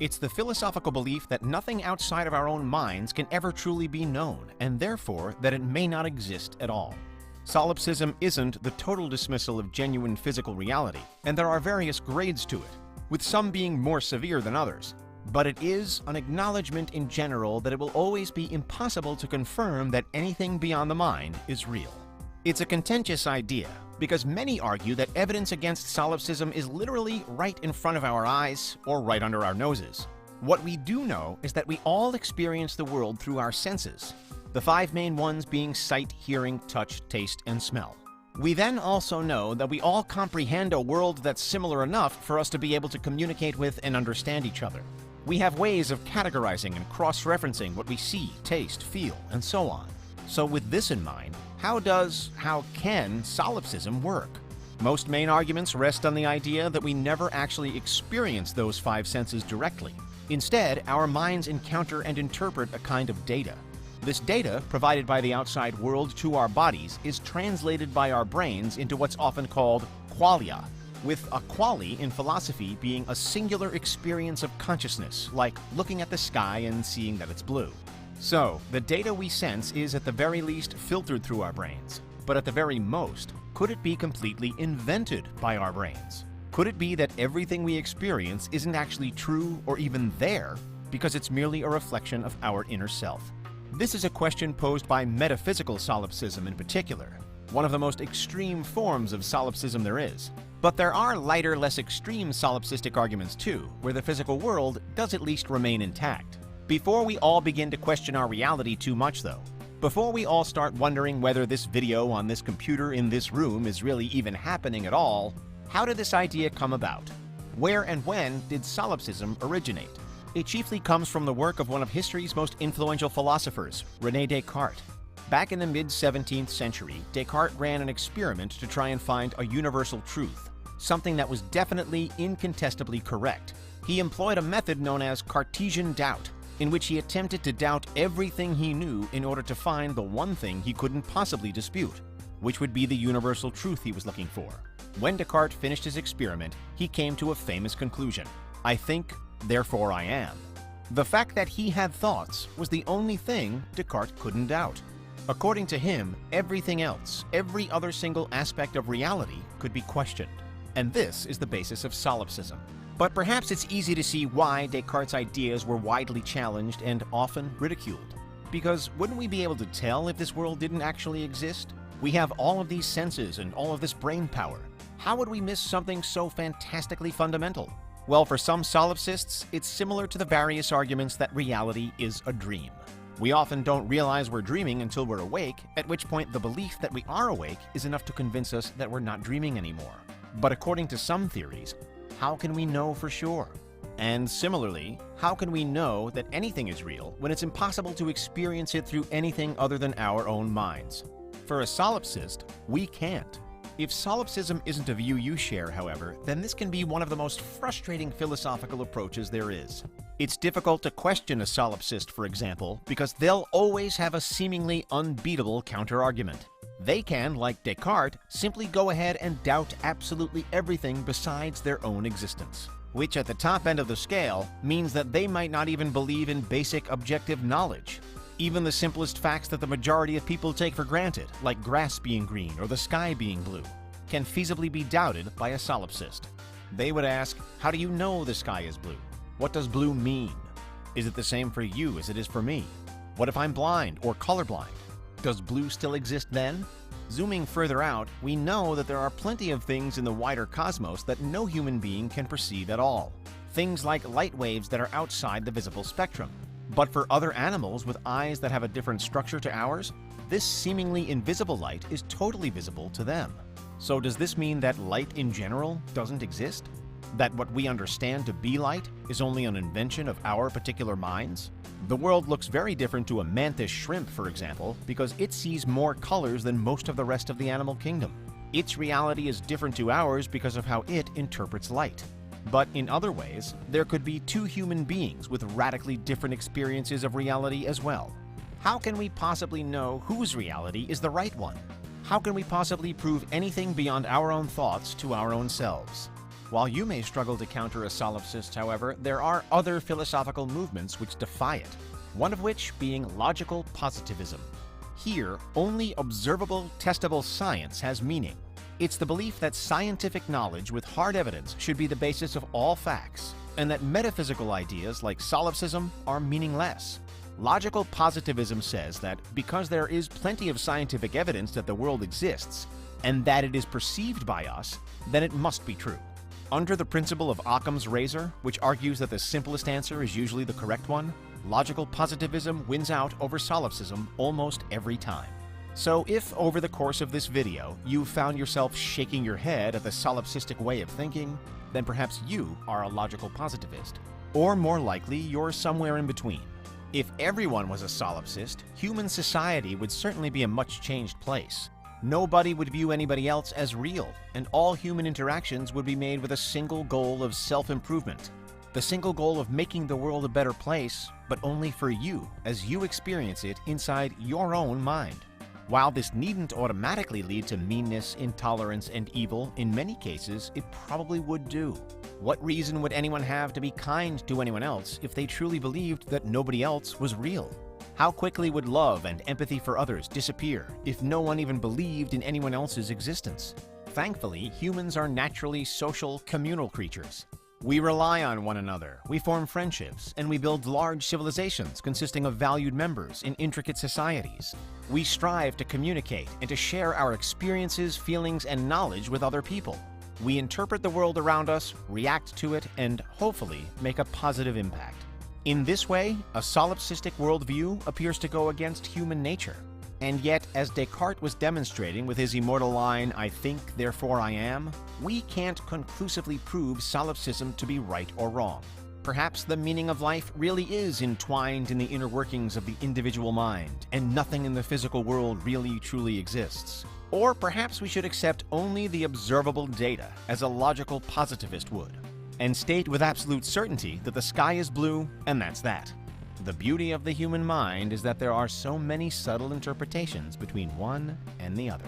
It's the philosophical belief that nothing outside of our own minds can ever truly be known, and therefore that it may not exist at all. Solipsism isn't the total dismissal of genuine physical reality, and there are various grades to it, with some being more severe than others. But it is an acknowledgement in general that it will always be impossible to confirm that anything beyond the mind is real. It's a contentious idea, because many argue that evidence against solipsism is literally right in front of our eyes or right under our noses. What we do know is that we all experience the world through our senses, the five main ones being sight, hearing, touch, taste, and smell. We then also know that we all comprehend a world that's similar enough for us to be able to communicate with and understand each other. We have ways of categorizing and cross-referencing what we see, taste, feel, and so on. So with this in mind, how can solipsism work? Most main arguments rest on the idea that we never actually experience those five senses directly. Instead, our minds encounter and interpret a kind of data. This data, provided by the outside world to our bodies, is translated by our brains into what's often called qualia, with a quali in philosophy being a singular experience of consciousness, like looking at the sky and seeing that it's blue. So, the data we sense is at the very least filtered through our brains, but at the very most, could it be completely invented by our brains? Could it be that everything we experience isn't actually true or even there because it's merely a reflection of our inner self? This is a question posed by metaphysical solipsism in particular, one of the most extreme forms of solipsism there is. But there are lighter, less extreme solipsistic arguments too, where the physical world does at least remain intact. Before we all begin to question our reality too much though, before we all start wondering whether this video on this computer in this room is really even happening at all, how did this idea come about? Where and when did solipsism originate? It chiefly comes from the work of one of history's most influential philosophers, René Descartes. Back in the mid-17th century, Descartes ran an experiment to try and find a universal truth, something that was definitely, incontestably correct. He employed a method known as Cartesian doubt, in which he attempted to doubt everything he knew in order to find the one thing he couldn't possibly dispute, which would be the universal truth he was looking for. When Descartes finished his experiment, he came to a famous conclusion: I think, therefore I am. The fact that he had thoughts was the only thing Descartes couldn't doubt. According to him, everything else, every other single aspect of reality could be questioned. And this is the basis of solipsism. But perhaps it's easy to see why Descartes' ideas were widely challenged and often ridiculed. Because wouldn't we be able to tell if this world didn't actually exist? We have all of these senses and all of this brain power. How would we miss something so fantastically fundamental? Well, for some solipsists, it's similar to the various arguments that reality is a dream. We often don't realize we're dreaming until we're awake, at which point the belief that we are awake is enough to convince us that we're not dreaming anymore. But according to some theories, how can we know for sure? And similarly, how can we know that anything is real when it's impossible to experience it through anything other than our own minds? For a solipsist, we can't. If solipsism isn't a view you share, however, then this can be one of the most frustrating philosophical approaches there is. It's difficult to question a solipsist, for example, because they'll always have a seemingly unbeatable counter-argument. They can, like Descartes, simply go ahead and doubt absolutely everything besides their own existence, which at the top end of the scale means that they might not even believe in basic objective knowledge. Even the simplest facts that the majority of people take for granted, like grass being green or the sky being blue, can feasibly be doubted by a solipsist. They would ask, how do you know the sky is blue? What does blue mean? Is it the same for you as it is for me? What if I'm blind or colorblind? Does blue still exist then? Zooming further out, we know that there are plenty of things in the wider cosmos that no human being can perceive at all. Things like light waves that are outside the visible spectrum. But for other animals with eyes that have a different structure to ours, this seemingly invisible light is totally visible to them. So does this mean that light in general doesn't exist? That what we understand to be light is only an invention of our particular minds? The world looks very different to a mantis shrimp, for example, because it sees more colors than most of the rest of the animal kingdom. Its reality is different to ours because of how it interprets light. But in other ways, there could be two human beings with radically different experiences of reality as well. How can we possibly know whose reality is the right one? How can we possibly prove anything beyond our own thoughts to our own selves? While you may struggle to counter a solipsist, however, there are other philosophical movements which defy it, one of which being logical positivism. Here, only observable, testable science has meaning. It's the belief that scientific knowledge with hard evidence should be the basis of all facts, and that metaphysical ideas like solipsism are meaningless. Logical positivism says that because there is plenty of scientific evidence that the world exists, and that it is perceived by us, then it must be true. Under the principle of Occam's razor, which argues that the simplest answer is usually the correct one, logical positivism wins out over solipsism almost every time. So if, over the course of this video, you've found yourself shaking your head at the solipsistic way of thinking, then perhaps you are a logical positivist. Or more likely, you're somewhere in between. If everyone was a solipsist, human society would certainly be a much changed place. Nobody would view anybody else as real, and all human interactions would be made with a single goal of self-improvement. The single goal of making the world a better place, but only for you, as you experience it inside your own mind. While this needn't automatically lead to meanness, intolerance, and evil, in many cases, it probably would do. What reason would anyone have to be kind to anyone else if they truly believed that nobody else was real? How quickly would love and empathy for others disappear if no one even believed in anyone else's existence? Thankfully, humans are naturally social, communal creatures. We rely on one another, we form friendships, and we build large civilizations consisting of valued members in intricate societies. We strive to communicate and to share our experiences, feelings, and knowledge with other people. We interpret the world around us, react to it, and hopefully make a positive impact. In this way, a solipsistic worldview appears to go against human nature. And yet, as Descartes was demonstrating with his immortal line, "I think, therefore I am," we can't conclusively prove solipsism to be right or wrong. Perhaps the meaning of life really is entwined in the inner workings of the individual mind, and nothing in the physical world really truly exists. Or perhaps we should accept only the observable data, as a logical positivist would, and state with absolute certainty that the sky is blue, and that's that. The beauty of the human mind is that there are so many subtle interpretations between one and the other.